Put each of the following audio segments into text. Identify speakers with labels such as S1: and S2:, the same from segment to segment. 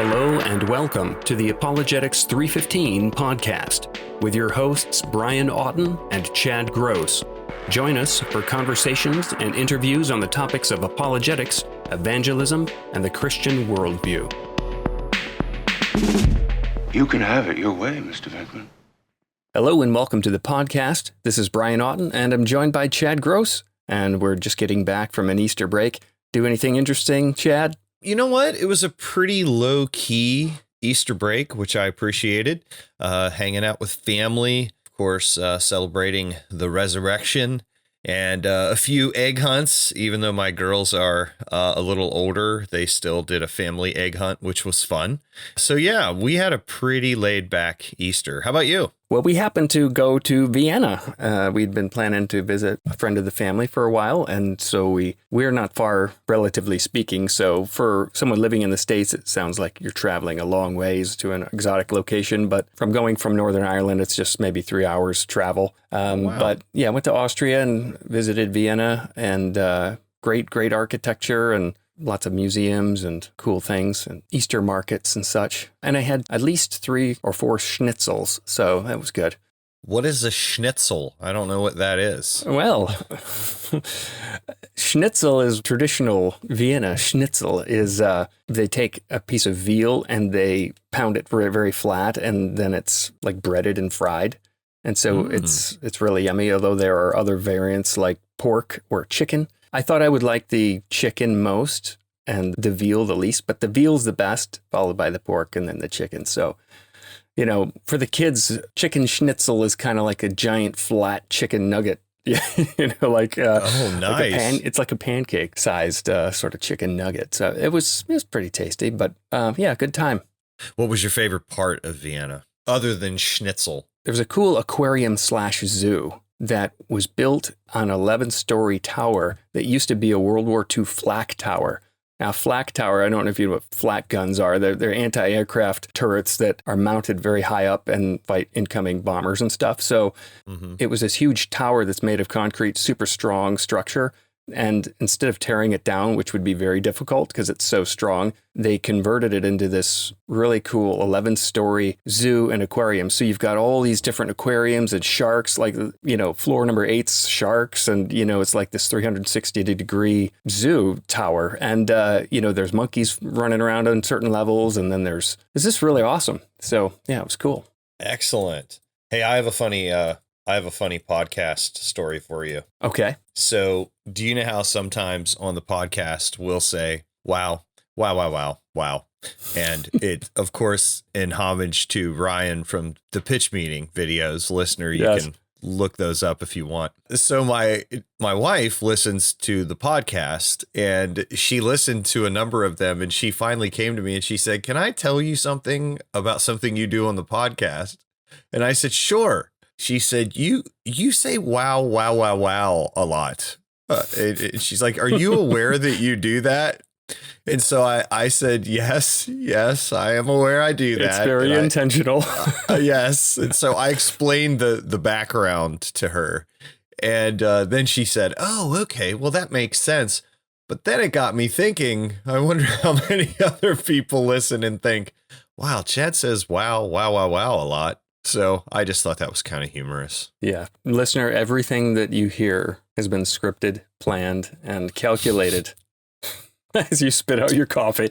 S1: Hello and welcome to the Apologetics 315 podcast with your hosts Brian Auten and Chad Gross. Join us for conversations and interviews on the topics of apologetics, evangelism, and the Christian worldview.
S2: You can have it your way, Mr. Venkman.
S1: Hello and welcome to the podcast. This is Brian Auten and I'm joined by Chad Gross, and we're just getting back from an Easter break. Do anything interesting, Chad?
S3: You know what? It was a pretty low-key Easter break, which I appreciated. Hanging out with family, of course, celebrating the resurrection, and a few egg hunts. Even though my girls are a little older, they still did a family egg hunt, which was fun. So yeah, we had a pretty laid-back Easter. How about you?
S1: Well, we happened to go to Vienna. We'd been planning to visit a friend of the family for a while, and so we're not far, relatively speaking. So for someone living in the States, it sounds like you're traveling a long ways to an exotic location. But from going from Northern Ireland, it's just maybe 3 hours travel.
S3: Wow.
S1: But yeah, went to Austria and visited Vienna, and great architecture and lots of museums and cool things and Easter markets and such. And I had at least 3 or 4 schnitzels, so that was good.
S3: What is a schnitzel? I don't know what that is.
S1: Well, schnitzel is traditional Vienna. Schnitzel is they take a piece of veal and they pound it very, very flat, and then it's like breaded and fried. And so it's really yummy, although there are other variants like pork or chicken. I thought I would like the chicken most and the veal the least, but the veal's the best, followed by the pork and then the chicken. So, you know, for the kids, chicken schnitzel is kind of like a giant flat chicken nugget. Yeah, like
S3: nice.
S1: It's like a pancake sized sort of chicken nugget. So it was pretty tasty, but yeah, good time.
S3: What was your favorite part of Vienna other than schnitzel?
S1: There was a cool aquarium/zoo that was built on an 11-story tower that used to be a World War II flak tower. Now, flak tower, I don't know if you know what flak guns are. They're anti-aircraft turrets that are mounted very high up and fight incoming bombers and stuff. So it was this huge tower that's made of concrete, super strong structure. And instead of tearing it down, which would be very difficult because it's so strong, they converted it into this really cool 11-story zoo and aquarium. So you've got all these different aquariums and sharks, like, floor number 8's sharks. And, it's like this 360-degree zoo tower. And, there's monkeys running around on certain levels. And then it's just really awesome. So, yeah, it was cool.
S3: Excellent. Hey, I have a funny podcast story for you.
S1: Okay.
S3: So do you know how sometimes on the podcast we'll say, wow, wow, wow, wow, wow. And it, of course, in homage to Ryan from the Pitch Meeting videos, listener, you can look those up if you want. So my wife listens to the podcast, and she listened to a number of them, and she finally came to me and she said, "Can I tell you something about something you do on the podcast?" And I said, "Sure." She said, you say wow, wow, wow, wow a lot. And she's like, "Are you aware that you do that?" And so I said, yes, I am aware I do that.
S1: It's very intentional.
S3: Yes. And so I explained the background to her. And then she said, "Oh, okay, well, that makes sense." But then it got me thinking, I wonder how many other people listen and think, wow, Chad says wow, wow, wow, wow a lot. So I just thought that was kind of humorous.
S1: Yeah. Listener, everything that you hear has been scripted, planned, and calculated as you spit out your coffee.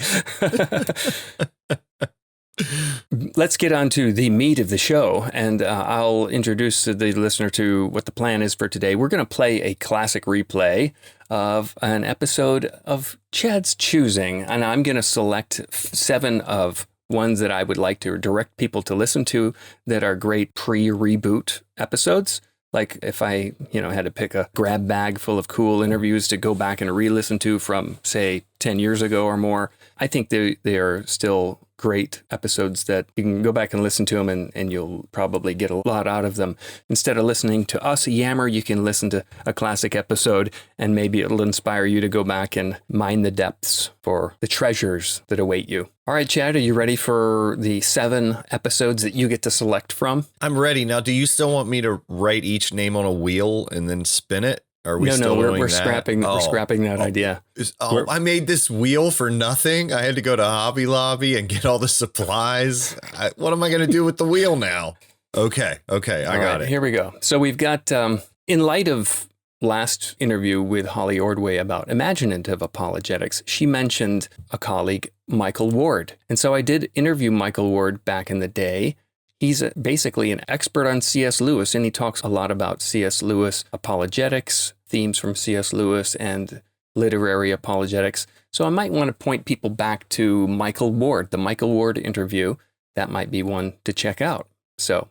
S1: Let's get on to the meat of the show, and I'll introduce the listener to what the plan is for today. We're going to play a classic replay of an episode of Chad's choosing, and I'm going to select 7 of ones that I would like to direct people to listen to that are great pre-reboot episodes. Like if I, had to pick a grab bag full of cool interviews to go back and re-listen to from, say, 10 years ago or more, I think they are still great episodes that you can go back and listen to them and you'll probably get a lot out of them. Instead of listening to us yammer, you can listen to a classic episode and maybe it'll inspire you to go back and mine the depths for the treasures that await you. All right, Chad, are you ready for the 7 episodes that you get to select from?
S3: I'm ready. Now, do you still want me to write each name on a wheel and then spin it? Are we
S1: No,
S3: still doing
S1: we're
S3: that?
S1: scrapping. We're scrapping that idea.
S3: I made this wheel for nothing. I had to go to Hobby Lobby and get all the supplies. What am I going to do with the wheel now? Okay, I got it.
S1: Here we go. So we've got, in light of last interview with Holly Ordway about imaginative apologetics, she mentioned a colleague, Michael Ward. And so I did interview Michael Ward back in the day. He's basically an expert on C.S. Lewis, and he talks a lot about C.S. Lewis apologetics, themes from C.S. Lewis, and literary apologetics. So I might want to point people back to Michael Ward, the Michael Ward interview. That might be one to check out. So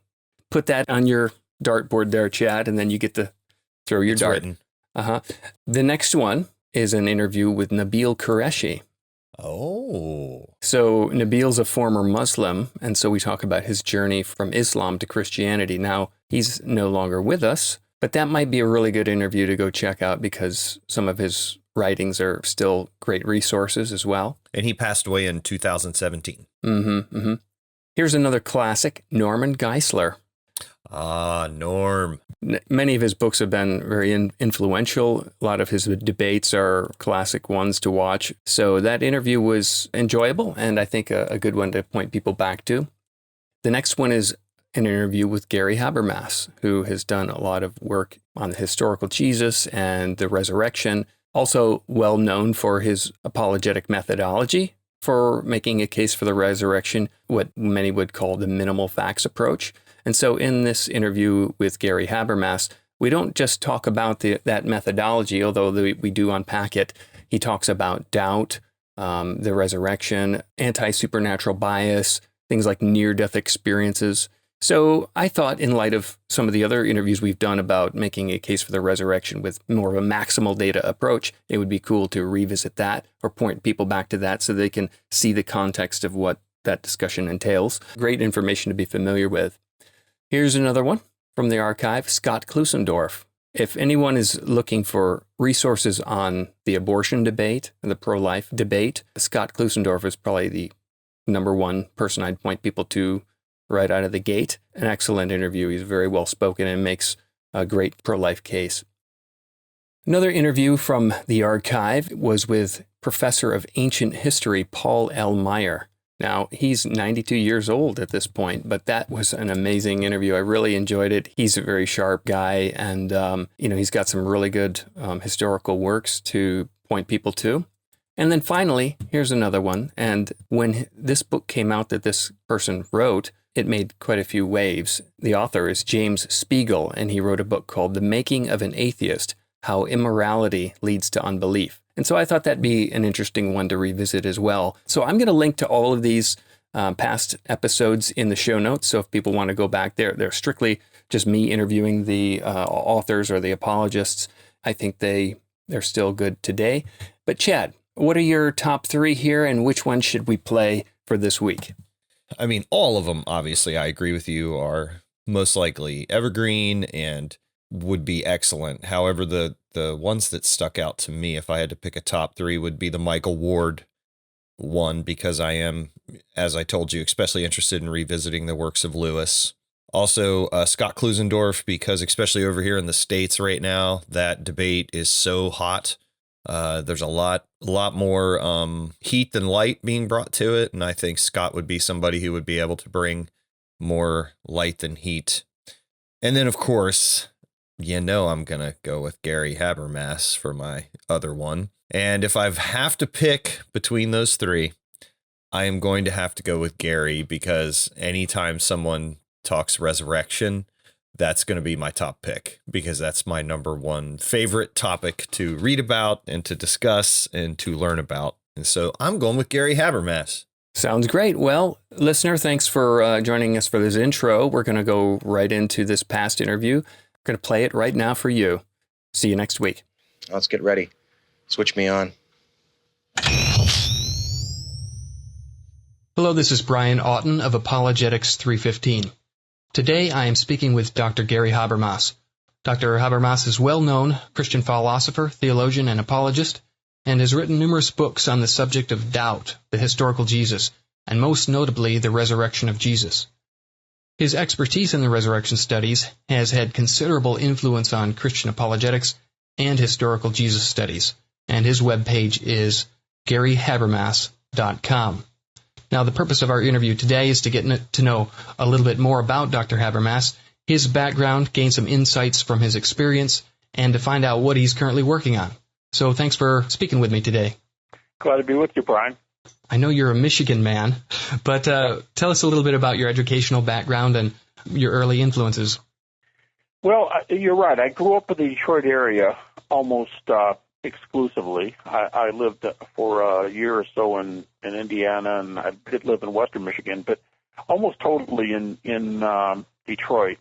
S1: put that on your dartboard there, Chad, and then you get to throw your dart.
S3: Written.
S1: The next one is an interview with Nabil Qureshi.
S3: Oh.
S1: So Nabil's a former Muslim, and so we talk about his journey from Islam to Christianity. Now, he's no longer with us, but that might be a really good interview to go check out because some of his writings are still great resources as well.
S3: And he passed away in 2017.
S1: Here's another classic, Norman Geisler.
S3: Ah, Norm.
S1: Many of his books have been very influential. A lot of his debates are classic ones to watch. So that interview was enjoyable, and I think a good one to point people back to. The next one is an interview with Gary Habermas, who has done a lot of work on the historical Jesus and the resurrection. Also well known for his apologetic methodology for making a case for the resurrection, what many would call the minimal facts approach. And so in this interview with Gary Habermas, we don't just talk about that methodology, although we do unpack it. He talks about doubt, the resurrection, anti-supernatural bias, things like near-death experiences. So I thought in light of some of the other interviews we've done about making a case for the resurrection with more of a maximal data approach, it would be cool to revisit that or point people back to that so they can see the context of what that discussion entails. Great information to be familiar with. Here's another one from the archive, Scott Klusendorf. If anyone is looking for resources on the abortion debate, the pro-life debate, Scott Klusendorf is probably the number one person I'd point people to right out of the gate. An excellent interview. He's very well spoken and makes a great pro-life case. Another interview from the archive was with Professor of Ancient History, Paul L. Meyer. Now, he's 92 years old at this point, but that was an amazing interview. I really enjoyed it. He's a very sharp guy, and he's got some really good historical works to point people to. And then finally, here's another one. And when this book came out that this person wrote, it made quite a few waves. The author is James Spiegel, and he wrote a book called The Making of an Atheist, How Immorality Leads to Unbelief. And so I thought that'd be an interesting one to revisit as well. So I'm going to link to all of these past episodes in the show notes. So if people want to go back there, they're strictly just me interviewing the authors or the apologists. I think they're still good today. But Chad, what are your top three here, and which one should we play for this week?
S3: I mean, all of them, obviously, I agree with you, are most likely evergreen and would be excellent. However, the ones that stuck out to me, if I had to pick a top three, would be the Michael Ward one, because I am, as I told you, especially interested in revisiting the works of Lewis. Also, Scott Klusendorf, because especially over here in the States right now, that debate is so hot. There's a lot more heat than light being brought to it, and I think Scott would be somebody who would be able to bring more light than heat. And then, of course, I'm going to go with Gary Habermas for my other one. And if I have to pick between those three, I am going to have to go with Gary, because anytime someone talks resurrection, that's going to be my top pick, because that's my number one favorite topic to read about and to discuss and to learn about. And so I'm going with Gary Habermas.
S1: Sounds great. Well, listener, thanks for joining us for this intro. We're going to go right into this past interview. We're going to play it right now for you. See you next week.
S4: Let's get ready. Switch me on.
S5: Hello, this is Brian Auten of Apologetics 315. Today I am speaking with Dr. Gary Habermas. Dr. Habermas is a well-known Christian philosopher, theologian, and apologist, and has written numerous books on the subject of doubt, the historical Jesus, and most notably the resurrection of Jesus. His expertise in the resurrection studies has had considerable influence on Christian apologetics and historical Jesus studies, and his webpage is GaryHabermas.com. Now, the purpose of our interview today is to get to know a little bit more about Dr. Habermas, his background, gain some insights from his experience, and to find out what he's currently working on. So thanks for speaking with me today.
S6: Glad to be with you, Brian.
S5: I know you're a Michigan man, but tell us a little bit about your educational background and your early influences.
S6: Well, you're right. I grew up in the Detroit area almost exclusively. I lived for a year or so in Indiana, and I did live in western Michigan, but almost totally in Detroit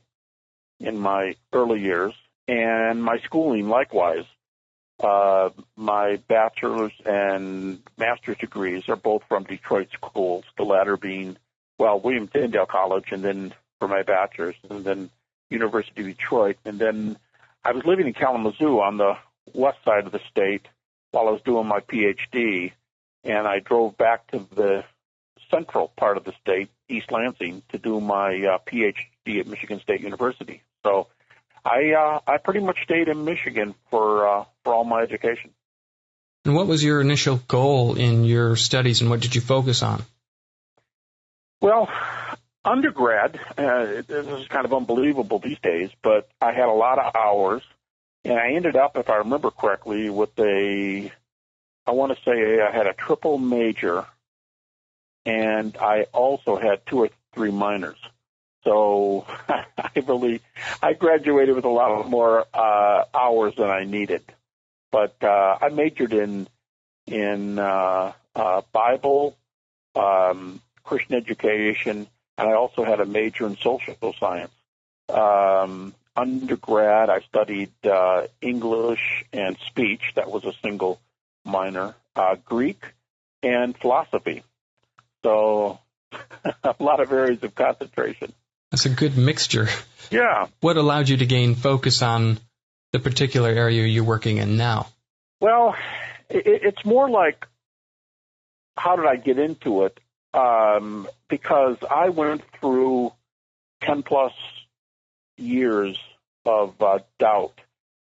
S6: in my early years. And my schooling, likewise. My bachelor's and master's degrees are both from Detroit schools, the latter being, William Tyndale College, and then for my bachelor's, and then University of Detroit. And then I was living in Kalamazoo on the west side of the state while I was doing my PhD, and I drove back to the central part of the state, East Lansing, to do my PhD at Michigan State University. So I pretty much stayed in Michigan for all my education.
S5: And what was your initial goal in your studies, and what did you focus on?
S6: Well, undergrad, this is kind of unbelievable these days, but I had a lot of hours, and I ended up, if I remember correctly, with I want to say I had a triple major, and I also had 2 or 3 minors. So I graduated with a lot more hours than I needed. But I majored in Bible, Christian education, and I also had a major in social science. Undergrad, I studied English and speech. That was a single minor. Greek and philosophy. So a lot of areas of concentration.
S5: That's a good mixture.
S6: Yeah.
S5: What allowed you to gain focus on the particular area you're working in now?
S6: Well, it's more like, how did I get into it? Because I went through 10-plus years of doubt,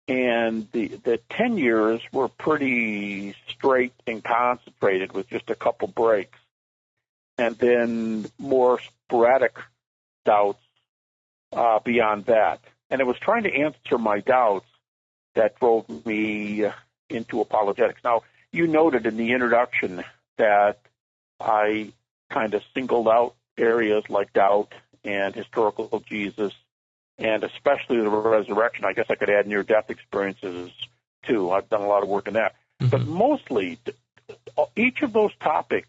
S6: and the 10 years were pretty straight and concentrated with just a couple breaks, and then more sporadic doubts beyond that. And it was trying to answer my doubts that drove me into apologetics. Now, you noted in the introduction that I kind of singled out areas like doubt and historical Jesus, and especially the resurrection. I guess I could add near-death experiences, too. I've done a lot of work in that. Mm-hmm. But mostly, each of those topics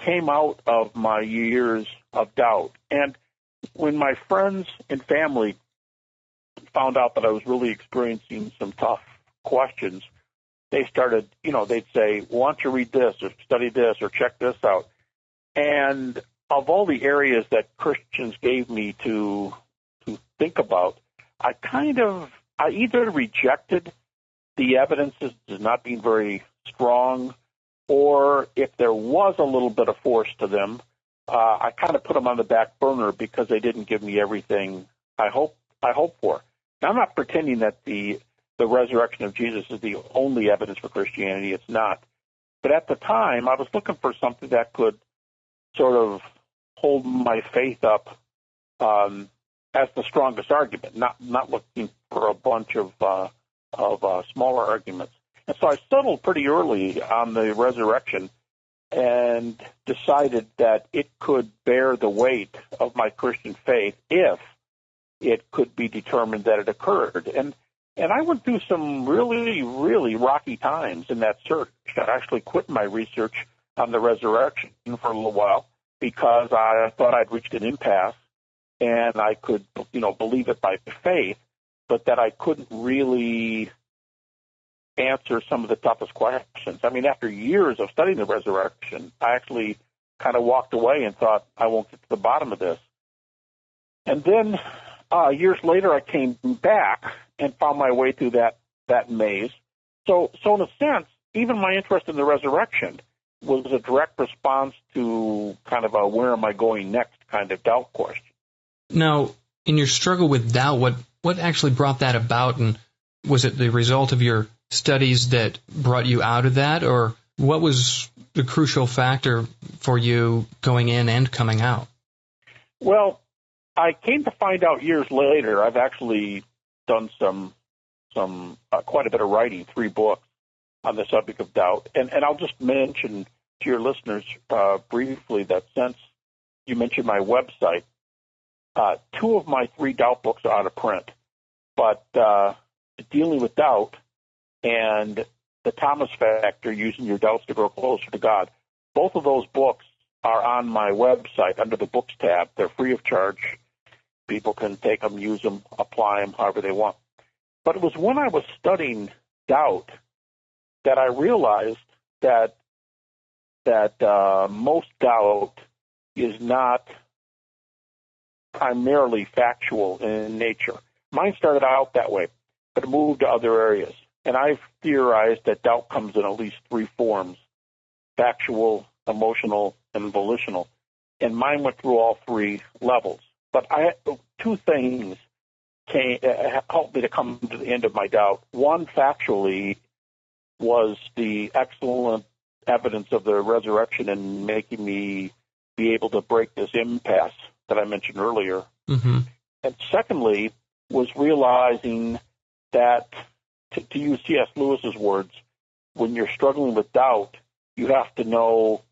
S6: came out of my years of doubt. And when my friends and family found out that I was really experiencing some tough questions, they started, they'd say, why don't you read this or study this or check this out? And of all the areas that Christians gave me to think about, I either rejected the evidences as not being very strong, or if there was a little bit of force to them, I kind of put them on the back burner because they didn't give me everything I hoped for. Now, I'm not pretending that the resurrection of Jesus is the only evidence for Christianity. It's not. But at the time, I was looking for something that could sort of hold my faith up as the strongest argument, not looking for a bunch of smaller arguments. And so I settled pretty early on the resurrection and decided that it could bear the weight of my Christian faith if it could be determined that it occurred. And I went through some really, really rocky times in that search. I actually quit my research on the resurrection for a little while because I thought I'd reached an impasse and I could, believe it by faith, but that I couldn't really answer some of the toughest questions. I mean, after years of studying the resurrection, I actually kind of walked away and thought, I won't get to the bottom of this. And then years later, I came back and found my way through that maze. So in a sense, even my interest in the resurrection was a direct response to kind of a where am I going next kind of doubt question.
S5: Now, in your struggle with doubt, what actually brought that about, and Was it the result of your studies that brought you out of that, or what was the crucial factor for you going in and coming out?
S6: Well, I came to find out years later. I've actually done some quite a bit of writing, 3 books on the subject of doubt, and I'll just mention to your listeners briefly that since you mentioned my website, 2 of my 3 doubt books are out of print, but Dealing with Doubt and The Thomas Factor, Using Your Doubts to Grow Closer to God, both of those books are on my website under the Books tab. They're free of charge. People can take them, use them, apply them however they want. But it was when I was studying doubt that I realized that most doubt is not primarily factual in nature. Mine started out that way, but it moved to other areas. And I've theorized that doubt comes in at least 3 forms: factual, emotional, and volitional. And mine went through all 3 levels. But 2 things helped me to come to the end of my doubt. One, factually, was the excellent evidence of the resurrection and making me be able to break this impasse that I mentioned earlier.
S5: Mm-hmm.
S6: And secondly, was realizing that, to use C.S. Lewis's words, when you're struggling with doubt, you have to know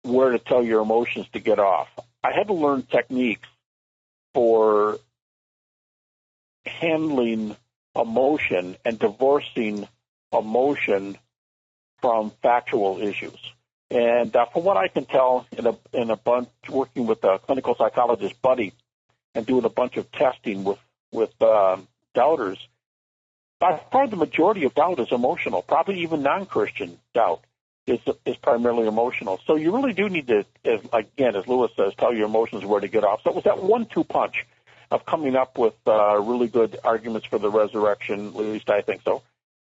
S6: where to tell your emotions to get off. I had to learn techniques for handling emotion and divorcing emotion from factual issues. And from what I can tell, in a bunch working with a clinical psychologist buddy and doing a bunch of testing with doubters, by far the majority of doubt is emotional. Probably even non-Christian doubt is primarily emotional. So you really do need to, as Lewis says, tell your emotions where to get off. So it was that 1-2 punch of coming up with really good arguments for the resurrection, at least I think so.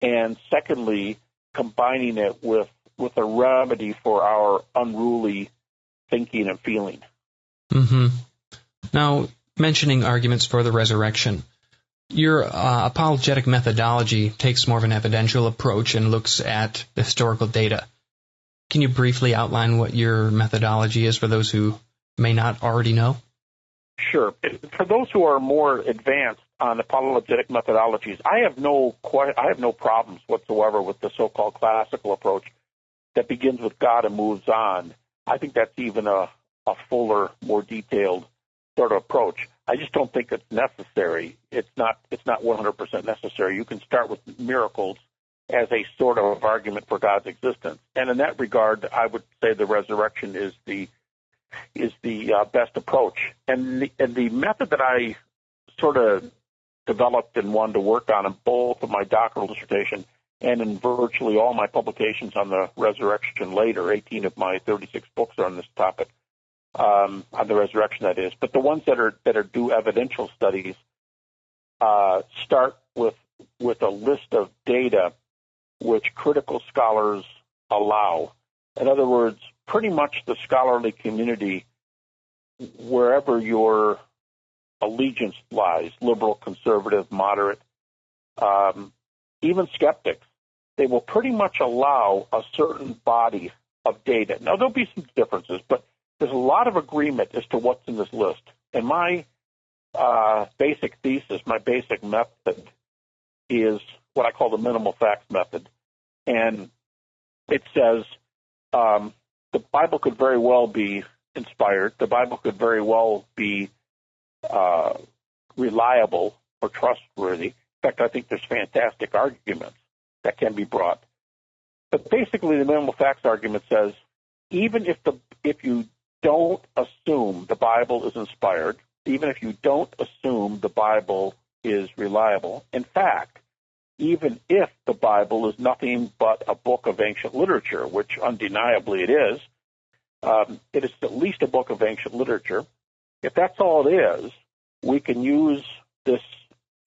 S6: And secondly, combining it with a remedy for our unruly thinking and feeling.
S5: Mm-hmm. Now, mentioning arguments for the resurrection, your apologetic methodology takes more of an evidential approach and looks at the historical data. Can you briefly outline what your methodology is for those who may not already know?
S6: Sure. For those who are more advanced on apologetic methodologies, I have no problems whatsoever with the so-called classical approach that begins with God and moves on. I think that's even a fuller, more detailed sort of approach. I just don't think it's necessary. It's not 100% necessary. You can start with miracles as a sort of argument for God's existence. And in that regard, I would say the resurrection is the best approach. And the method that I sort of developed and wanted to work on in both of my doctoral dissertation and in virtually all my publications on the resurrection later, 18 of my 36 books are on this topic, on the resurrection, that is. But the ones that are do evidential studies start with a list of data which critical scholars allow. In other words, pretty much the scholarly community, wherever your allegiance lies, liberal, conservative, moderate, even skeptics, they will pretty much allow a certain body of data. Now, there'll be some differences, but there's a lot of agreement as to what's in this list. And my basic thesis, my basic method is what I call the minimal facts method. And it says the Bible could very well be inspired. The Bible could very well be reliable or trustworthy. In fact, I think there's fantastic arguments that can be brought. But basically, the minimal facts argument says, even if you don't assume the Bible is inspired, even if you don't assume the Bible is reliable, in fact, even if the Bible is nothing but a book of ancient literature, which undeniably it is at least a book of ancient literature. If that's all it is, we can use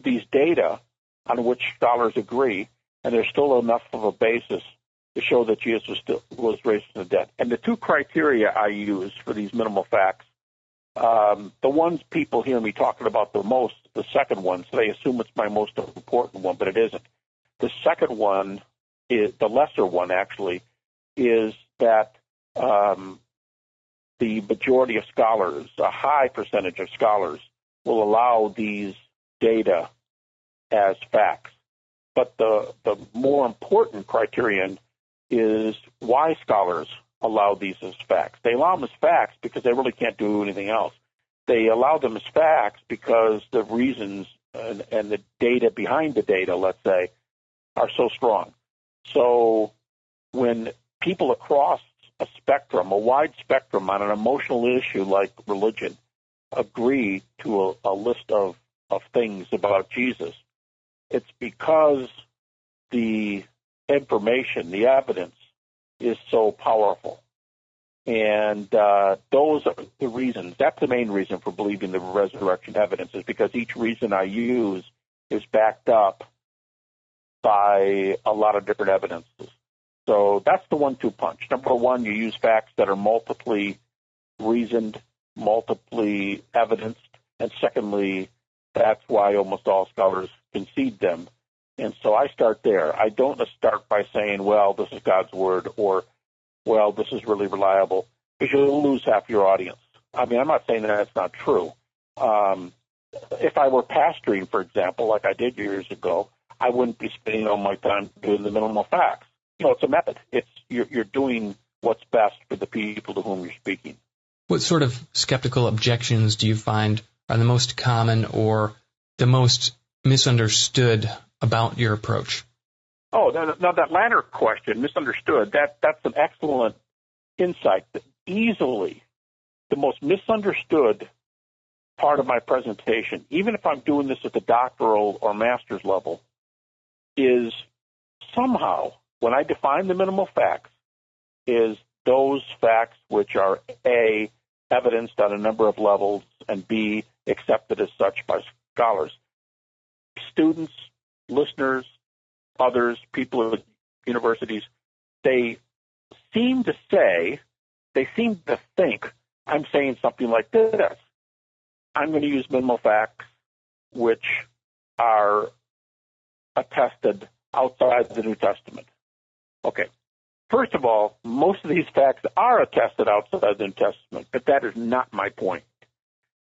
S6: these data on which scholars agree, and there's still enough of a basis to show that Jesus was raised from the dead. And the 2 criteria I use for these minimal facts, the ones people hear me talking about the most the second one, so they assume it's my most important one, but it isn't. The second one, is the lesser one actually, is that the majority of scholars, a high percentage of scholars, will allow these data as facts. But the more important criterion is why scholars allow these as facts. They allow them as facts because they really can't do anything else. They allow them as facts because the reasons and the data behind the data, let's say, are so strong. So when people across a spectrum, a wide spectrum on an emotional issue like religion, agree to a list of things about Jesus, it's because the information, the evidence, is so powerful. And those are the reasons. That's the main reason for believing the resurrection evidence, is because each reason I use is backed up by a lot of different evidences. So that's the 1-2 punch. Number one, you use facts that are multiply reasoned, multiply evidenced, and secondly, that's why almost all scholars concede them. And so I start there. I don't start by saying, well, this is God's word, or, well, this is really reliable, because you'll lose half your audience. I mean, I'm not saying that that's not true. If I were pastoring, for example, like I did years ago, I wouldn't be spending all my time doing the minimal facts. You know, it's a method. You're doing what's best for the people to whom you're speaking.
S5: What sort of skeptical objections do you find are the most common or the most misunderstood about your approach?
S6: Oh, now that latter question, misunderstood, that's an excellent insight. Easily the most misunderstood part of my presentation, even if I'm doing this at the doctoral or master's level, is somehow, when I define the minimal facts, is those facts which are A, evidenced on a number of levels, and B, accepted as such by scholars. Students, listeners, others, people at universities, they seem to think I'm saying something like this. I'm going to use minimal facts which are attested outside the New Testament. Okay. First of all, most of these facts are attested outside the New Testament, but that is not my point.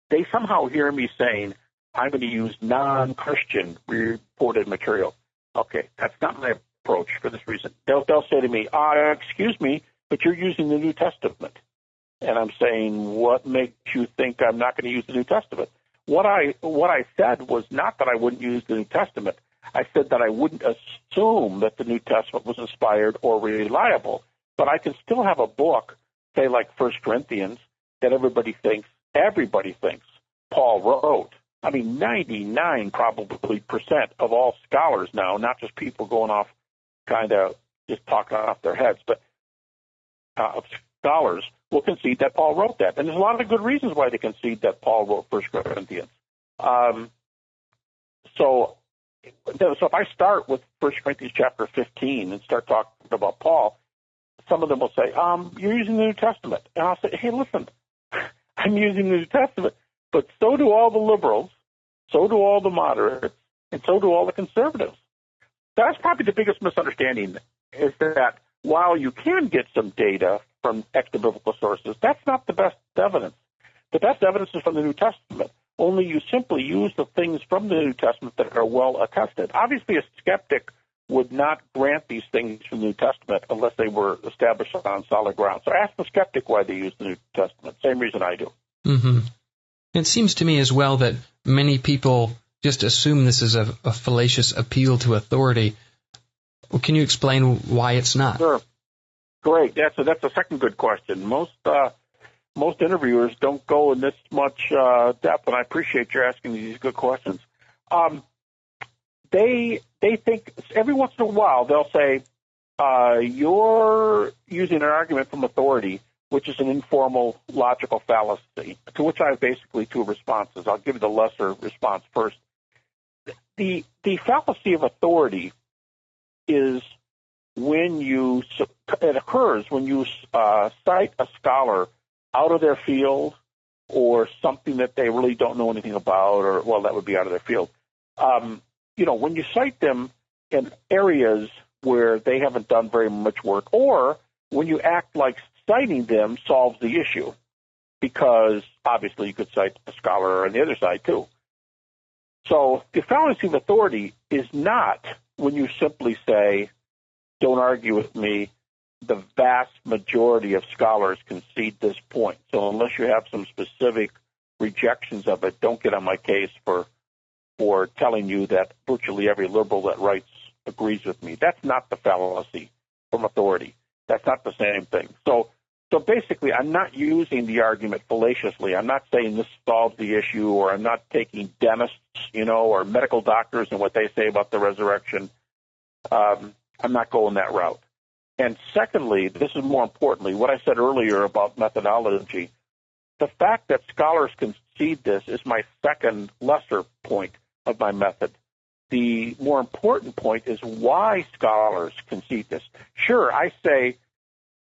S6: They somehow hear me saying, I'm going to use non-Christian reported material. Okay, that's not my approach for this reason. They'll say to me, excuse me, but you're using the New Testament. And I'm saying, what makes you think I'm not going to use the New Testament? What I said was not that I wouldn't use the New Testament. I said that I wouldn't assume that the New Testament was inspired or reliable, but I can still have a book, say like 1 Corinthians, that everybody thinks Paul wrote. I mean, 99% probably of all scholars now, not just people going off kind of just talking off their heads, but scholars will concede that Paul wrote that. And there's a lot of good reasons why they concede that Paul wrote 1 Corinthians. So if I start with 1 Corinthians chapter 15 and start talking about Paul, some of them will say, you're using the New Testament. And I'll say, hey, listen, I'm using the New Testament, but so do all the liberals, so do all the moderates, and so do all the conservatives. That's probably the biggest misunderstanding, is that while you can get some data from extra-biblical sources, that's not the best evidence. The best evidence is from the New Testament. Only you simply use the things from the New Testament that are well attested. Obviously, a skeptic would not grant these things from the New Testament unless they were established on solid ground. So ask the skeptic why they use the New Testament. Same reason I do.
S5: Mm-hmm. It seems to me as well that many people just assume this is a fallacious appeal to authority. Well, can you explain why it's not?
S6: Sure. Great. That's a second good question. Most interviewers don't go in this much depth, and I appreciate you asking these good questions. They think every once in a while they'll say, you're using an argument from authority, which is an informal logical fallacy, to which I have basically two responses. I'll give you the lesser response first. The fallacy of authority is it occurs when you cite a scholar out of their field or something that they really don't know anything about, or, well, that would be out of their field. When you cite them in areas where they haven't done very much work, or when you act like citing them solves the issue, because obviously you could cite a scholar on the other side too. So the fallacy of authority is not when you simply say, don't argue with me, the vast majority of scholars concede this point. So unless you have some specific rejections of it, don't get on my case for telling you that virtually every liberal that writes agrees with me. That's not the fallacy from authority. That's not the same thing. So basically, I'm not using the argument fallaciously. I'm not saying this solves the issue, or I'm not taking dentists, or medical doctors and what they say about the resurrection. I'm not going that route. And secondly, this is more importantly, what I said earlier about methodology, the fact that scholars concede this is my second lesser point of my method. The more important point is why scholars concede this. Sure, I say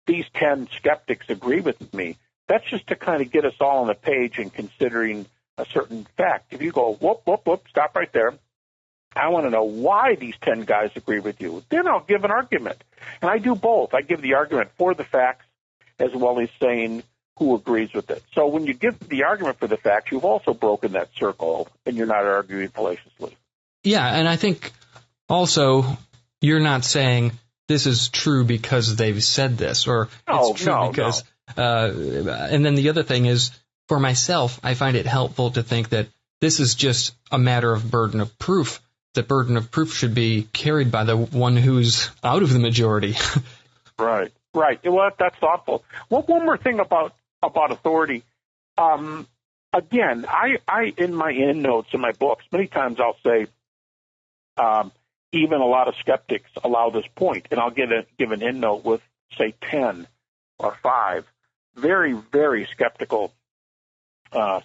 S6: these 10 skeptics agree with me. That's just to kind of get us all on the page and considering a certain fact. If you go, whoop, stop right there. I want to know why these 10 guys agree with you. Then I'll give an argument. And I do both. I give the argument for the facts as well as saying who agrees with it. So when you give the argument for the facts, you've also broken that circle, and you're not arguing fallaciously.
S5: Yeah, and I think also you're not saying this is true because they've said this, or it's true because... and then the other thing is, for myself, I find it helpful to think that this is just a matter of burden of proof. The burden of proof should be carried by the one who's out of the majority.
S6: Right. Well, that's thoughtful. Well, one more thing about authority. Again, I in my endnotes in my books, many times I'll say, even a lot of skeptics allow this point, and I'll give an endnote with, say, 10 or 5 very, very skeptical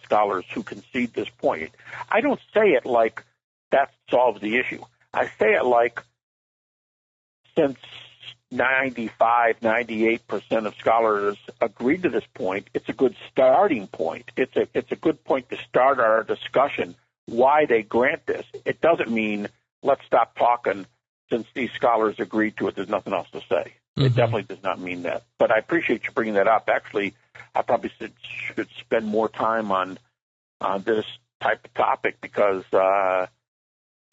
S6: scholars who concede this point. I don't say it like that solves the issue. I say it like, since 95, 98% of scholars agree to this point, it's a good starting point. It's a good point to start our discussion why they grant this. It doesn't mean let's stop talking since these scholars agreed to it. There's nothing else to say. Mm-hmm. It definitely does not mean that. But I appreciate you bringing that up. Actually, I probably should spend more time on this type of topic because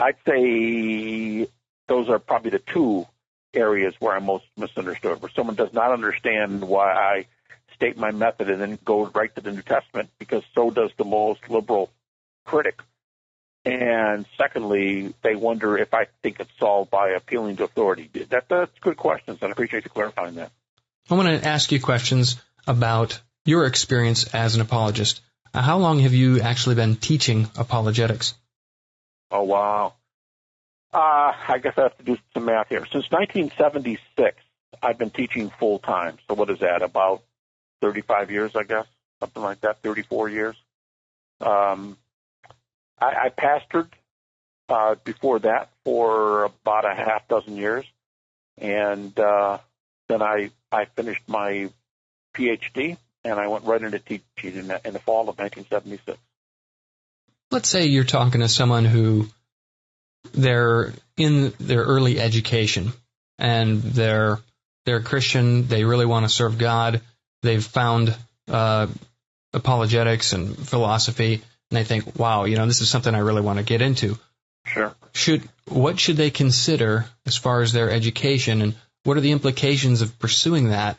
S6: I'd say those are probably the two areas where I'm most misunderstood, where someone does not understand why I state my method and then go right to the New Testament, because so does the most liberal critic. And secondly, they wonder if I think it's solved by appealing to authority. That's good questions, and I appreciate you clarifying that.
S5: I want to ask you questions about your experience as an apologist. How long have you actually been teaching apologetics?
S6: Oh, wow. I guess I have to do some math here. Since 1976, I've been teaching full-time. So what is that, about 35 years, I guess? Something like that, 34 years. I pastored before that for about a half dozen years. And then I finished my PhD, and I went right into teaching in the fall of 1976.
S5: Let's say you're talking to someone who they're in their early education and they're Christian, they really want to serve God, they've found apologetics and philosophy, and they think, wow, this is something I really want to get into.
S6: Sure.
S5: What should they consider as far as their education, and what are the implications of pursuing that?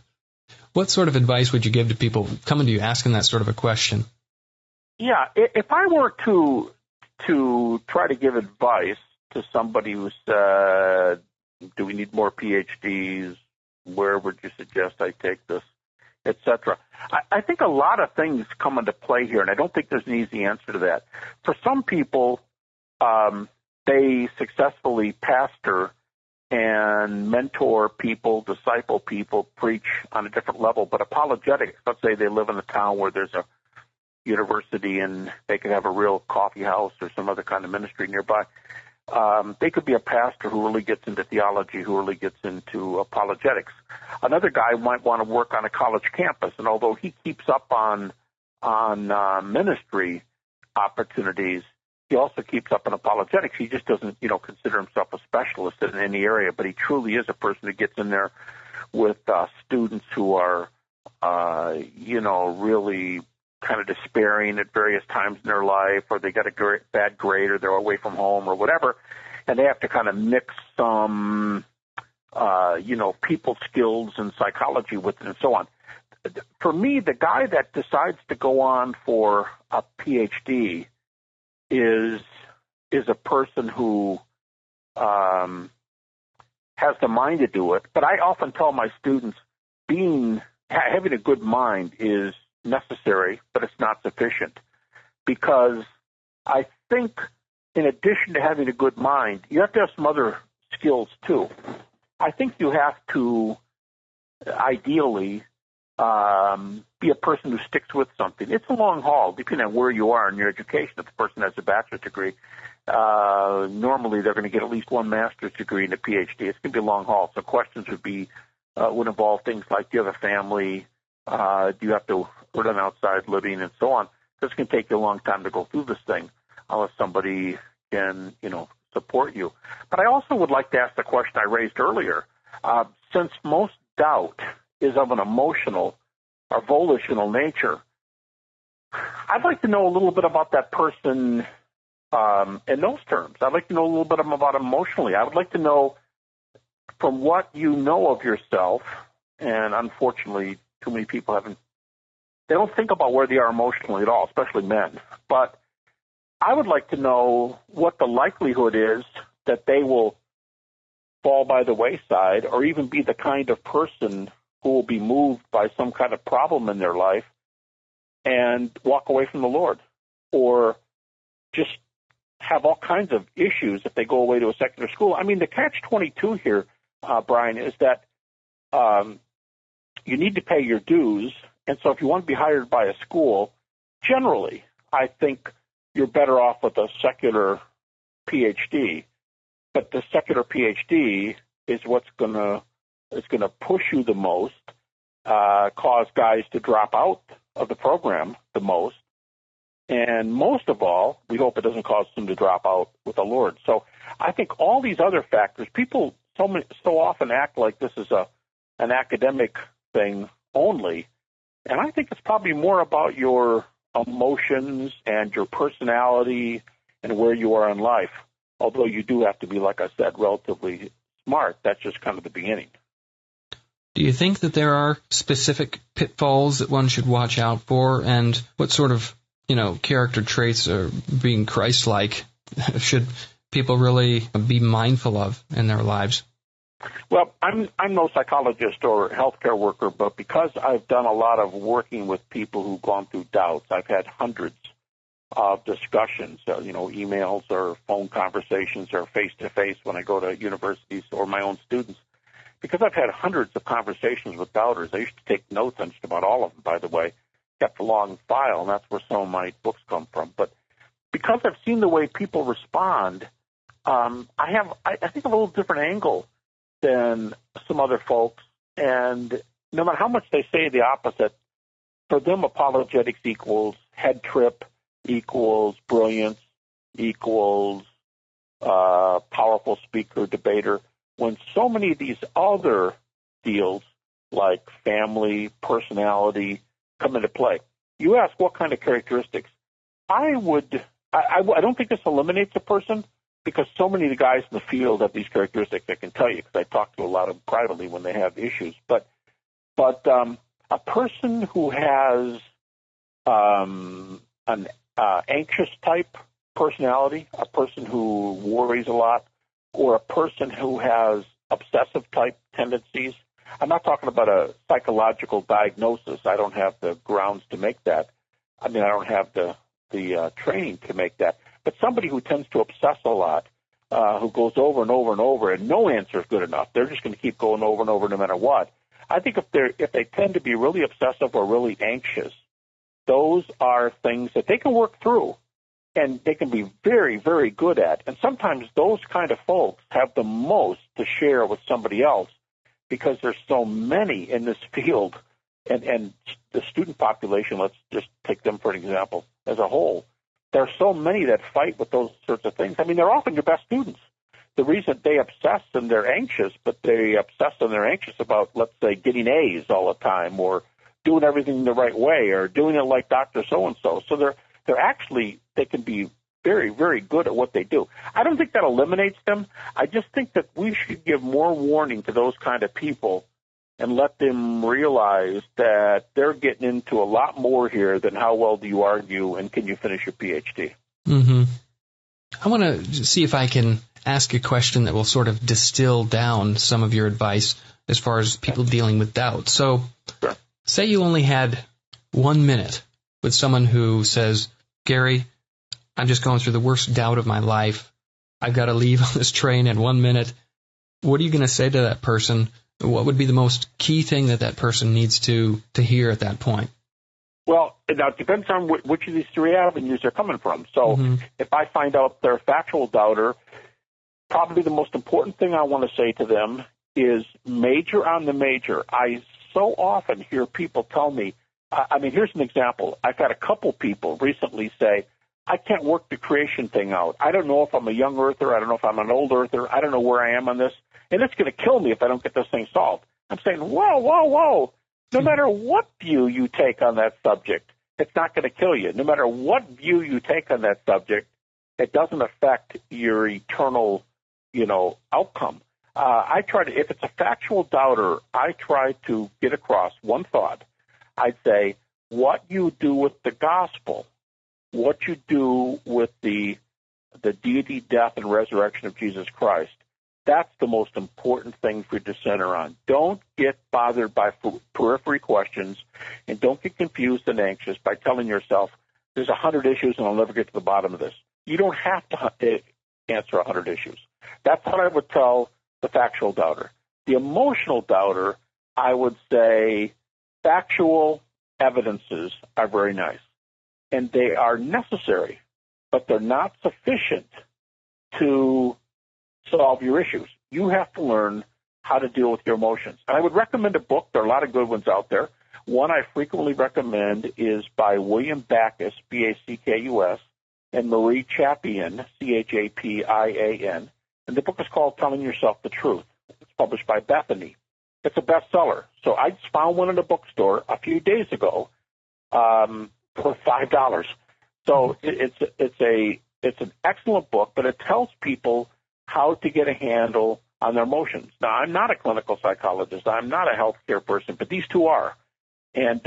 S5: What sort of advice would you give to people coming to you asking that sort of a question?
S6: Yeah, if I were to try to give advice to somebody who said, do we need more PhDs? Where would you suggest I take this, etc.? I think a lot of things come into play here, and I don't think there's an easy answer to that. For some people, they successfully pastor and mentor people, disciple people, preach on a different level. But apologetics, let's say they live in a town where there's a university and they could have a real coffee house or some other kind of ministry nearby. They could be a pastor who really gets into theology, who really gets into apologetics. Another guy might want to work on a college campus, and although he keeps up on on ministry opportunities. He also keeps up in apologetics. He just doesn't, consider himself a specialist in any area, but he truly is a person who gets in there with students who are, really kind of despairing at various times in their life, or they got a bad grade, or they're away from home, or whatever, and they have to kind of mix some, people skills and psychology with it, and so on. For me, the guy that decides to go on for a PhD is a person who has the mind to do it. But I often tell my students, having a good mind is necessary, but it's not sufficient, because I think in addition to having a good mind, you have to have some other skills too. I think you have to ideally be a person who sticks with something. It's a long haul, depending on where you are in your education. If the person has a bachelor's degree, normally they're going to get at least one master's degree and a PhD. It's going to be a long haul. So questions would involve things like, do you have a family? Do you have to earn an outside living, and so on? This can take you a long time to go through this thing, unless somebody can, support you. But I also would like to ask the question I raised earlier. Since most doubt is of an emotional or volitional nature, I'd like to know a little bit about that person in those terms. I'd like to know a little bit about emotionally. I would like to know, from what you know of yourself, and unfortunately too many people they don't think about where they are emotionally at all, especially men. But I would like to know what the likelihood is that they will fall by the wayside, or even be the kind of person who will be moved by some kind of problem in their life and walk away from the Lord, or just have all kinds of issues if they go away to a secular school. I mean, the catch-22 here, Brian, is that you need to pay your dues, and so if you want to be hired by a school, generally, I think you're better off with a secular PhD. But the secular PhD is what's going to push you the most, cause guys to drop out of the program the most, and most of all, we hope it doesn't cause them to drop out with the Lord. So I think all these other factors, people so often act like this is an academic thing only, and I think it's probably more about your emotions and your personality and where you are in life. Although you do have to be, like I said, relatively smart. That's just kind of the beginning.
S5: Do you think that there are specific pitfalls that one should watch out for, and what sort of, character traits are being Christ-like should people really be mindful of in their lives?
S6: Well, I'm no psychologist or healthcare worker, but because I've done a lot of working with people who've gone through doubts, I've had hundreds of discussions, emails or phone conversations or face-to-face when I go to universities or my own students. Because I've had hundreds of conversations with doubters, I used to take notes on just about all of them, by the way, kept a long file, and that's where some of my books come from. But because I've seen the way people respond, I think of a little different angle than some other folks. And no matter how much they say the opposite, for them apologetics equals head trip, equals brilliance, equals powerful speaker, debater, when so many of these other deals like family, personality come into play. You ask what kind of characteristics. I don't think this eliminates a person, because so many of the guys in the field have these characteristics. I can tell you, because I talk to a lot of them privately when they have issues. But a person who has an anxious type personality, a person who worries a lot, or a person who has obsessive type tendencies. I'm not talking about a psychological diagnosis. I don't have the grounds to make that. I don't have the training to make that. But somebody who tends to obsess a lot, who goes over and over and over, and no answer is good enough. They're just going to keep going over and over no matter what. I think if they tend to be really obsessive or really anxious, those are things that they can work through and they can be very, very good at. And sometimes those kind of folks have the most to share with somebody else, because there's so many in this field, and the student population, let's just take them for an example, as a whole, there are so many that fight with those sorts of things. I mean, they're often your best students. The reason they obsess and they're anxious, but they obsess and they're anxious about, let's say, getting A's all the time, or doing everything the right way, or doing it like Dr. So-and-so. So they can be very, very good at what they do. I don't think that eliminates them. I just think that we should give more warning to those kind of people and let them realize that they're getting into a lot more here than how well do you argue and can you finish your PhD.
S5: Mm-hmm. I want to see if I can ask a question that will sort of distill down some of your advice as far as people dealing with doubt. So,
S6: Sure.
S5: Say you only had 1 minute with someone who says, Gary, I'm just going through the worst doubt of my life. I've got to leave on this train in 1 minute. What are you going to say to that person? What would be the most key thing that person needs to hear at that point?
S6: Well, now it depends on which of these three avenues they're coming from. So if I find out they're a factual doubter, probably the most important thing I want to say to them is major on the major. I so often hear people tell me, here's an example. I've had a couple people recently say, I can't work the creation thing out. I don't know if I'm a young earther. I don't know if I'm an old earther. I don't know where I am on this. And it's going to kill me if I don't get this thing solved. I'm saying, whoa. No matter what view you take on that subject, it's not going to kill you. No matter what view you take on that subject, it doesn't affect your eternal, outcome. If it's a factual doubter, I try to get across one thought. I'd say, what you do with the gospel, what you do with the deity, death, and resurrection of Jesus Christ, that's the most important thing for you to center on. Don't get bothered by periphery questions, and don't get confused and anxious by telling yourself, there's 100 issues and I'll never get to the bottom of this. You don't have to answer 100 issues. That's what I would tell the factual doubter. The emotional doubter, I would say factual evidences are very nice, and they are necessary, but they're not sufficient to solve your issues. You have to learn how to deal with your emotions. And I would recommend a book. There are a lot of good ones out there. One I frequently recommend is by William Backus, Backus, and Marie Chapian, Chapian. And the book is called Telling Yourself the Truth. It's published by Bethany. It's a bestseller. So I just found one in a bookstore a few days ago for $5. So it's an excellent book, but it tells people how to get a handle on their emotions. Now, I'm not a clinical psychologist. I'm not a healthcare person, but these two are. And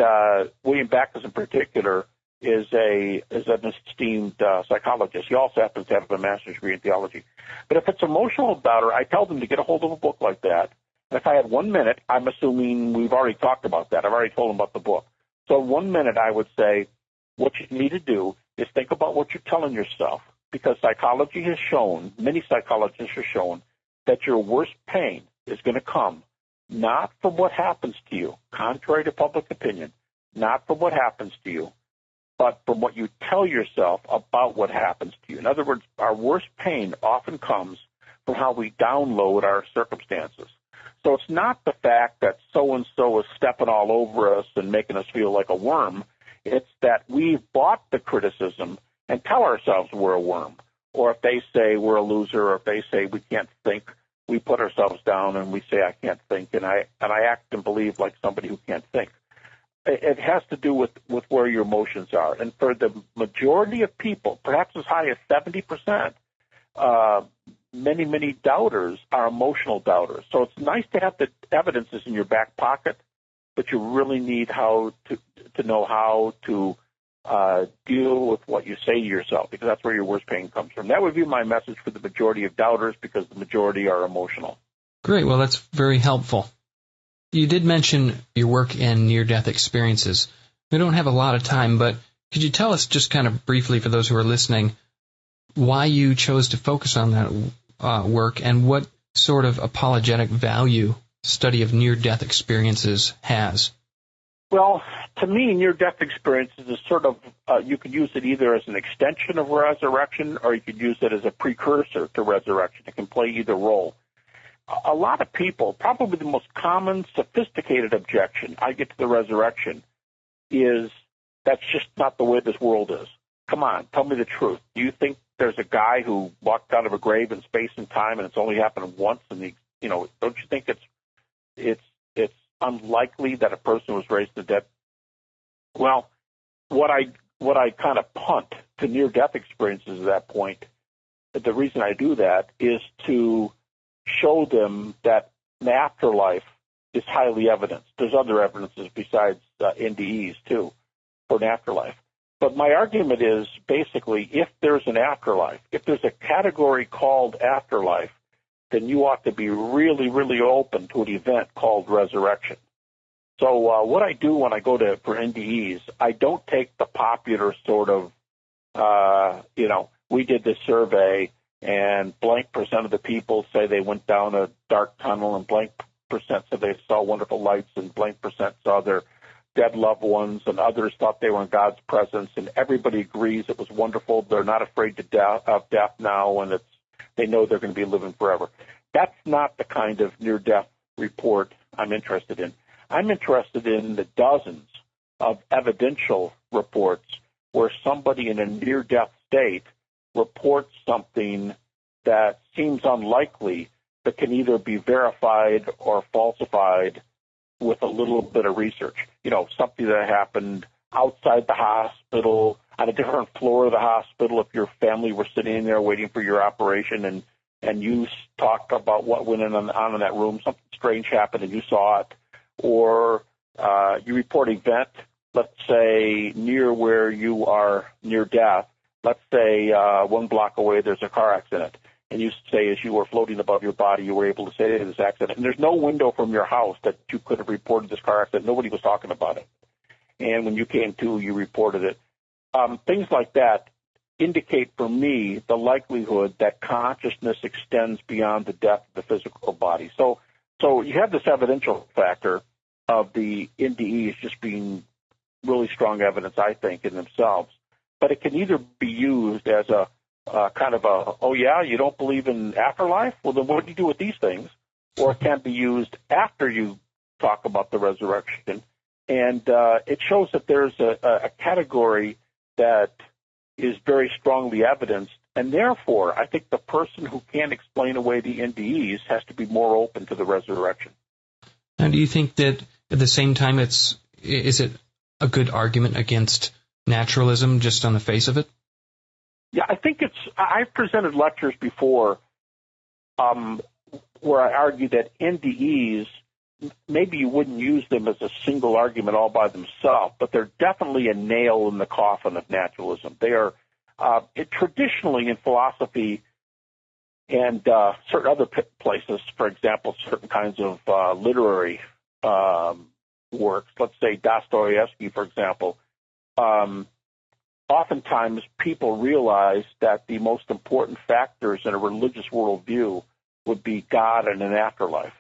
S6: William Backus in particular is an esteemed psychologist. He also happens to have a master's degree in theology. But if it's emotional doubter, I tell them to get a hold of a book like that. And if I had 1 minute, I'm assuming we've already talked about that. I've already told them about the book. So in 1 minute, I would say what you need to do is think about what you're telling yourself, because psychology has shown, many psychologists have shown, that your worst pain is going to come not from what happens to you, contrary to public opinion, not from what happens to you, but from what you tell yourself about what happens to you. In other words, our worst pain often comes from how we download our circumstances. So it's not the fact that so-and-so is stepping all over us and making us feel like a worm. It's that we've bought the criticism and tell ourselves we're a worm. Or if they say we're a loser, or if they say we can't think, we put ourselves down and we say I can't think, and I act and believe like somebody who can't think. It has to do with where your emotions are. And for the majority of people, perhaps as high as 70%, many, many doubters are emotional doubters. So it's nice to have the evidences in your back pocket, but you really need to know how to deal with what you say to yourself, because that's where your worst pain comes from. That would be my message for the majority of doubters, because the majority are emotional.
S5: Great. Well, that's very helpful. You did mention your work in near-death experiences. We don't have a lot of time, but could you tell us just kind of briefly, for those who are listening, why you chose to focus on that work, and what sort of apologetic value study of near-death experiences has? Well,
S6: to me, near-death experiences is sort of, you could use it either as an extension of resurrection, or you could use it as a precursor to resurrection. It can play either role. a lot of people, probably the most common sophisticated objection I get to the resurrection is that's just not the way this world is. Come on, tell me the truth. Do you think there's a guy who walked out of a grave in space and time and it's only happened once? And don't you think it's unlikely that a person was raised to death? Well, what I kind of punt to near-death experiences at that point, the reason I do that is to show them that an afterlife is highly evidenced. There's other evidences besides NDEs, too, for an afterlife. But my argument is basically if there's an afterlife, if there's a category called afterlife, then you ought to be really, really open to an event called resurrection. So what I do when I go for NDEs, I don't take the popular sort of, we did this survey and blank percent of the people say they went down a dark tunnel and blank percent said they saw wonderful lights and blank percent saw their dead loved ones and others thought they were in God's presence and everybody agrees it was wonderful. They're not afraid of death now and they know they're going to be living forever. That's not the kind of near-death report I'm interested in. I'm interested in the dozens of evidential reports where somebody in a near-death state reports something that seems unlikely but can either be verified or falsified with a little bit of research. Something that happened outside the hospital, on a different floor of the hospital, if your family were sitting in there waiting for your operation and you talked about what went on in that room, something strange happened and you saw it, or you report an event, let's say near where you are near death. Let's say 1 block away there's a car accident, and you say as you were floating above your body you were able to say this accident. And there's no window from your house that you could have reported this car accident. Nobody was talking about it. And when you came to, you reported it. Things like that indicate for me the likelihood that consciousness extends beyond the death of the physical body. So you have this evidential factor of the NDEs just being really strong evidence, I think, in themselves. But it can either be used as a kind of oh, yeah, you don't believe in afterlife? Well, then what do you do with these things? Or it can be used after you talk about the resurrection. And it shows that there's a category that is very strongly evidenced. And therefore, I think the person who can't explain away the NDEs has to be more open to the resurrection.
S5: Now, do you think that at the same time is it a good argument against naturalism just on the face of it?
S6: Yeah, I think I've presented lectures before where I argue that NDEs, maybe you wouldn't use them as a single argument all by themselves, but they're definitely a nail in the coffin of naturalism. They are traditionally in philosophy and certain other places, for example, certain kinds of literary works, let's say Dostoevsky, for example, oftentimes people realize that the most important factors in a religious worldview would be God and an afterlife,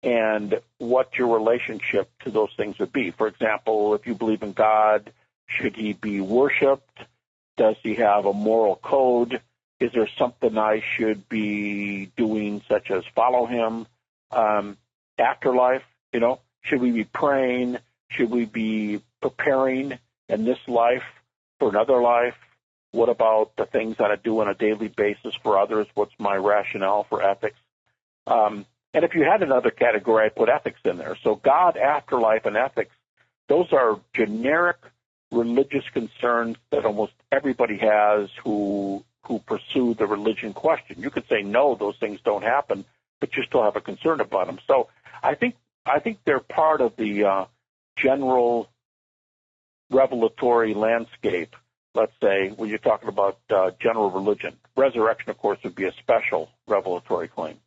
S6: and what your relationship to those things would be. For example, if you believe in God, should he be worshipped? Does he have a moral code? Is there something I should be doing, such as follow him? Afterlife, should we be praying? Should we be preparing in this life for another life? What about the things that I do on a daily basis for others? What's my rationale for ethics? And if you had another category, I'd put ethics in there. So God, afterlife, and ethics, those are generic religious concerns that almost everybody has who pursue the religion question. You could say, no, those things don't happen, but you still have a concern about them. So I think they're part of the general revelatory landscape, let's say, when you're talking about general religion. Resurrection, of course, would be a special revelatory claim.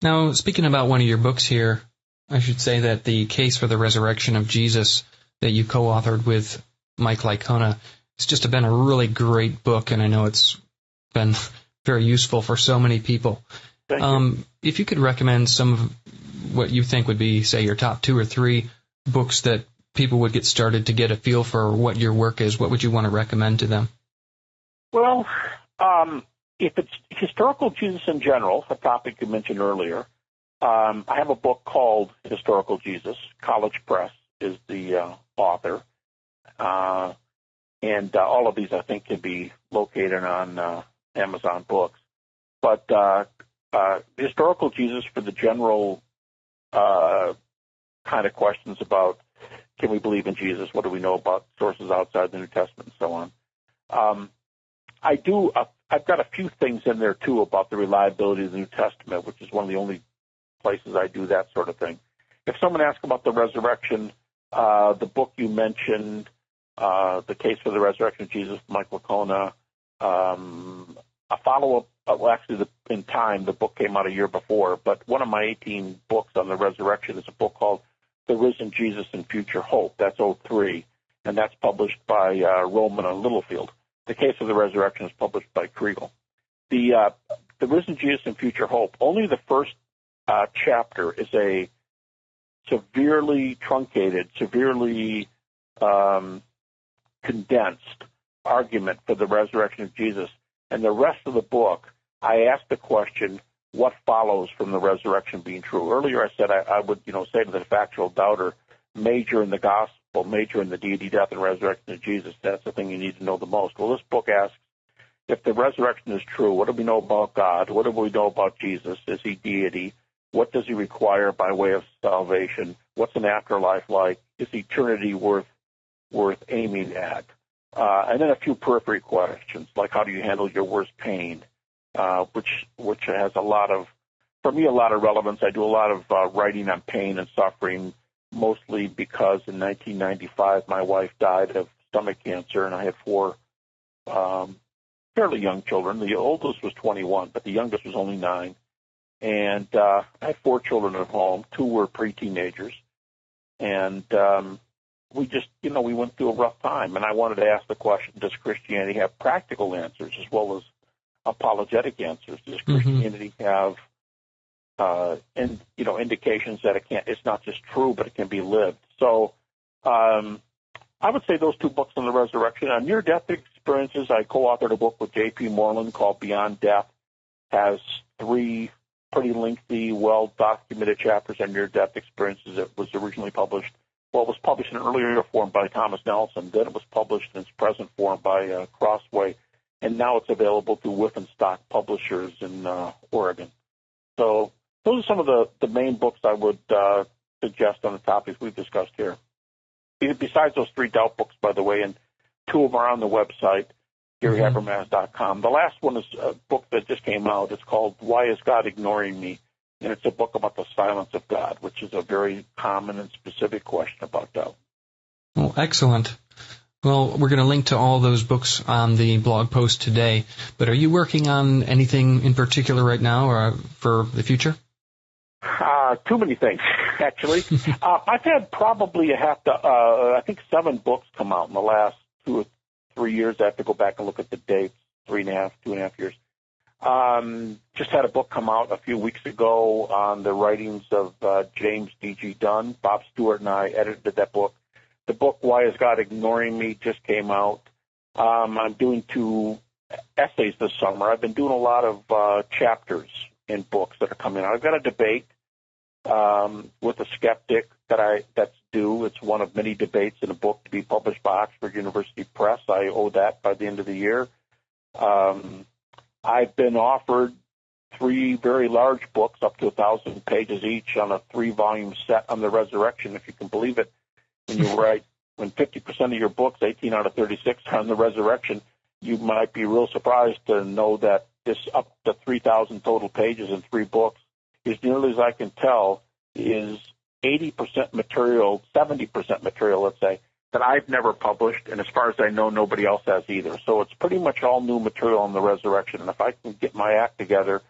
S5: Now, speaking about one of your books here, I should say that the Case for the Resurrection of Jesus that you co-authored with Mike Licona, it's just been a really great book, and I know it's been very useful for so many people.
S6: Thank you.
S5: If you could recommend some of what you think would be, say, your top 2 or 3 books that people would get started to get a feel for what your work is, what would you want to recommend to them?
S6: Well, if it's historical Jesus in general, a topic you mentioned earlier, I have a book called Historical Jesus. College Press is the author. And all of these, I think, can be located on Amazon Books. But Historical Jesus for the general kind of questions about, can we believe in Jesus? What do we know about sources outside the New Testament and so on? I've got a few things in there, too, about the reliability of the New Testament, which is one of the only places I do that sort of thing. If someone asks about the resurrection, the book you mentioned, The Case for the Resurrection of Jesus, Mike Lacona, a follow-up, in time, the book came out a year before, but one of my 18 books on the resurrection is a book called The Risen Jesus and Future Hope. That's '03, and that's published by Rowman and Littlefield. The Case of the Resurrection is published by Kriegel. The Risen Jesus and Future Hope, only the first chapter is a severely truncated, severely condensed argument for the resurrection of Jesus. And the rest of the book, I asked the question, what follows from the resurrection being true? Earlier I said I would, say to the factual doubter, major in the gospel, major in the deity, death, and resurrection of Jesus. That's the thing you need to know the most. Well, this book asks, if the resurrection is true, what do we know about God? What do we know about Jesus? Is he deity? What does he require by way of salvation? What's an afterlife like? Is eternity worth aiming at? And then a few periphery questions, like how do you handle your worst pain, which has for me, a lot of relevance. I do a lot of writing on pain and suffering, mostly because in 1995 my wife died of stomach cancer, and I had 4 fairly young children. The oldest was 21, but the youngest was only 9. And I had 4 children at home. 2 were pre-teenagers. And we just, we went through a rough time. And I wanted to ask the question, does Christianity have practical answers as well as apologetic answers? Does Christianity have, indications that it's not just true, but it can be lived? So I would say those 2 books on the resurrection. On near-death experiences, I co-authored a book with J.P. Moreland called Beyond Death. Has 3 pretty lengthy, well-documented chapters on near-death experiences. It was originally published. Well, it was published in an earlier form by Thomas Nelson. Then it was published in its present form by Crossway. And now it's available through Whiffenstock Publishers in Oregon. So those are some of the main books I would suggest on the topics we've discussed here. Besides those 3 doubt books, by the way, and 2 of them are on the website, GaryHabermas.com. The last one is a book that just came out. It's called Why Is God Ignoring Me? And it's a book about the silence of God, which is a very common and specific question about doubt.
S5: Well, excellent. Well, we're going to link to all those books on the blog post today. But are you working on anything in particular right now or for the future?
S6: Too many things, actually. I've had probably I think 7 books come out in the last 2 or 3 years. I have to go back and look at the dates, 2.5 years. Just had a book come out a few weeks ago on the writings of James D.G. Dunn. Bob Stewart and I edited that book. The book, Why Is God Ignoring Me, just came out. I'm doing 2 essays this summer. I've been doing a lot of chapters in books that are coming out. I've got a debate with a skeptic that's due. It's one of many debates in a book to be published by Oxford University Press. I owe that by the end of the year. I've been offered 3 very large books, up to 1,000 pages each, on a 3-volume set on the resurrection, if you can believe it. When you write, when 50% of your books, 18 out of 36, are on the resurrection, you might be real surprised to know that this up to 3,000 total pages in 3 books is, nearly as I can tell, is 80% material, 70% material, let's say, that I've never published, and as far as I know, nobody else has either. So it's pretty much all new material on the resurrection. And if I can get my act together,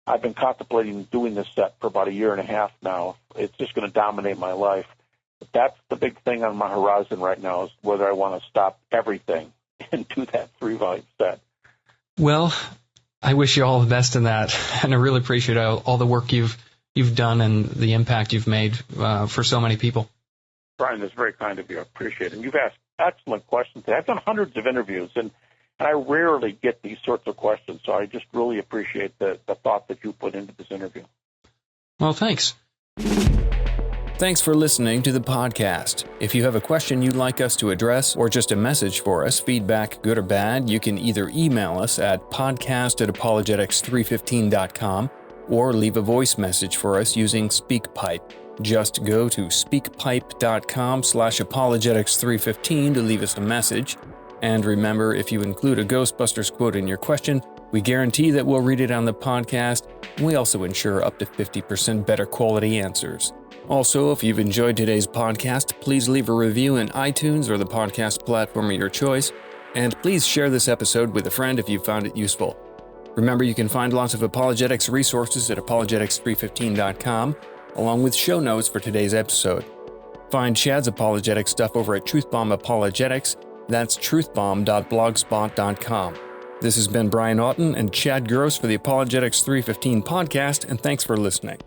S6: I've been contemplating doing this set for about 1.5 years now. It's just going to dominate my life. But that's the big thing on my horizon right now, is whether I want to stop everything and do that 3-volume set.
S5: Well, I wish you all the best in that, and I really appreciate all the work you've done and the impact you've made for so many people.
S6: Brian, that's very kind of you. I appreciate it. And you've asked excellent questions. I've done hundreds of interviews, and I rarely get these sorts of questions, so I just really appreciate the thought that you put into this interview.
S5: Well, thanks.
S1: Thanks for listening to the podcast. If you have a question you'd like us to address or just a message for us, feedback, good or bad, you can either email us at podcast@apologetics315.com or leave a voice message for us using SpeakPipe. Just go to speakpipe.com/apologetics315 to leave us a message. And remember, if you include a Ghostbusters quote in your question, we guarantee that we'll read it on the podcast, and we also ensure up to 50% better quality answers. Also, if you've enjoyed today's podcast, please leave a review in iTunes or the podcast platform of your choice, and please share this episode with a friend if you found it useful. Remember, you can find lots of apologetics resources at apologetics315.com, along with show notes for today's episode. Find Chad's apologetic stuff over at Truthbomb Apologetics. That's truthbomb.blogspot.com. This has been Brian Auten and Chad Gross for the Apologetics 315 podcast, and thanks for listening.